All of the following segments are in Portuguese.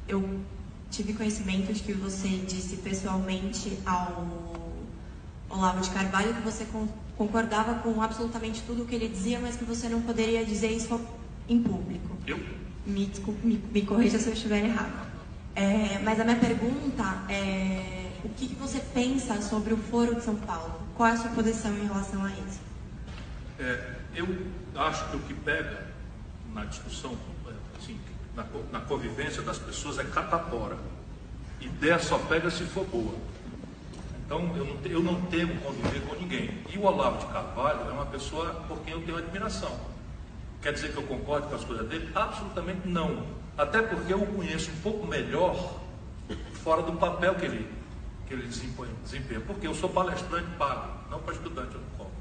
Eu tive conhecimento de que você disse pessoalmente ao Olavo de Carvalho que você concordava com absolutamente tudo o que ele dizia, mas que você não poderia dizer isso em público. Eu? Me corrija se eu estiver errado. Mas a minha pergunta é: o que você pensa sobre o Foro de São Paulo? Qual é a sua posição em relação a isso? Eu acho que o que pega na discussão, assim, na convivência das pessoas é catapora. Ideia só pega se for boa. Então eu não temo conviver com ninguém. E o Olavo de Carvalho é uma pessoa por quem eu tenho admiração. Quer dizer que eu concordo com as coisas dele? Absolutamente não. Até porque eu o conheço um pouco melhor fora do papel que ele desempenha. Porque eu sou palestrante pago, não para estudante, eu não cobro.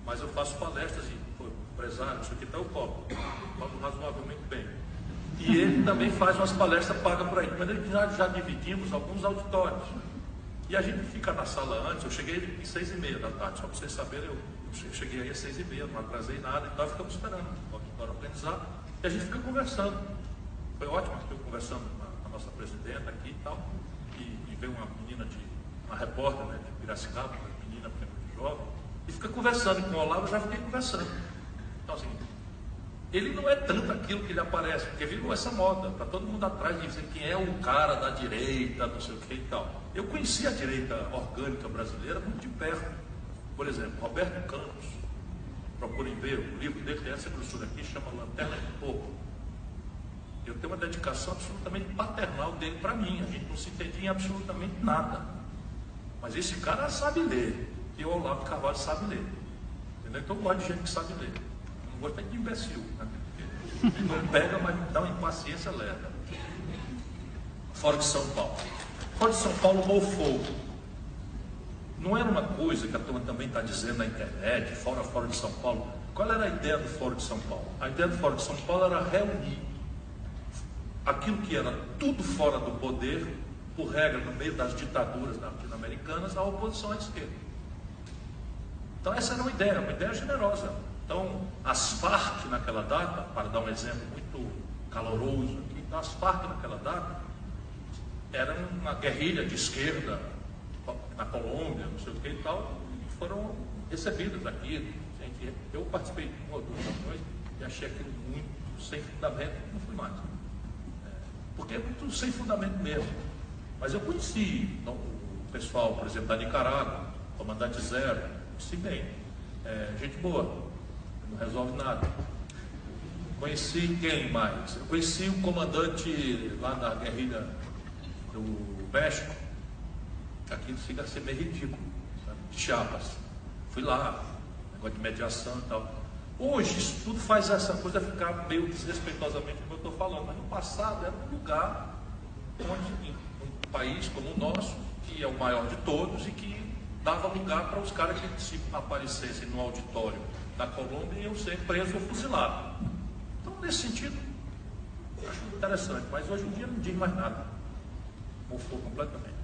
Mas eu faço palestras e empresário, isso aqui, então eu cobro razoavelmente bem. E ele também faz umas palestras pagas por aí. Mas ele já dividimos alguns auditórios. E a gente fica na sala antes. Eu cheguei às 6h30 da tarde, só para vocês saberem, eu cheguei aí às 6h30, não atrasei nada, então ficamos esperando o auditório organizar. E a gente fica conversando. Foi ótimo, fiquei conversando com a nossa presidenta aqui e tal. E veio uma menina, uma repórter, né, de Piracicaba, uma menina muito jovem, e fica conversando. E com o Olavo eu já fiquei conversando. Então, assim, ele não é tanto aquilo que ele aparece, porque virou essa moda, está todo mundo atrás de dizer quem é o cara da direita, não sei o que e tal. Eu conheci a direita orgânica brasileira muito de perto. Por exemplo, Roberto Campos, procurem ver, o livro dele tem essa grossura aqui, chama Lanterna de Topo. Eu tenho uma dedicação absolutamente paternal dele para mim, a gente não se entendia em absolutamente nada. Mas esse cara sabe ler, e o Olavo de Carvalho sabe ler. Entendeu? Então eu gosto de gente que sabe ler. Não gosto de imbecil, né? Ele não pega, mas dá uma impaciência lerda. Fora de São Paulo. Fora de São Paulo mofou. Não era uma coisa que a turma também está dizendo na internet, fora de São Paulo. Qual era a ideia do Foro de São Paulo? A ideia do Foro de São Paulo era reunir aquilo que era tudo fora do poder, por regra, no meio das ditaduras latino-americanas, a oposição à esquerda. Então essa era uma ideia generosa. Então as Farc naquela data, para dar um exemplo muito caloroso aqui, então, as Farc naquela data eram uma guerrilha de esquerda na Colômbia, não sei o que e tal, e foram recebidas aqui. Eu participei de uma ou duas reuniões e achei aquilo muito sem fundamento, não fui mais. Porque é muito sem fundamento mesmo. Mas eu conheci o pessoal, por exemplo, da Nicarágua, comandante Zero, conheci bem. Gente boa, não resolve nada. Conheci quem mais? Eu conheci o comandante lá da guerrilha do México. Aquilo fica a ser meio ridículo, sabe? De Chiapas. Fui lá, negócio de mediação e tal. Hoje isso tudo faz essa coisa ficar meio desrespeitosamente como eu estou falando, mas no passado era um lugar onde, um país como o nosso, que é o maior de todos e que dava lugar para os caras que se aparecessem no auditório da Colômbia iam ser presos ou fuzilados. Então, nesse sentido, eu acho interessante, mas hoje em dia não diz mais nada. Mofou completamente.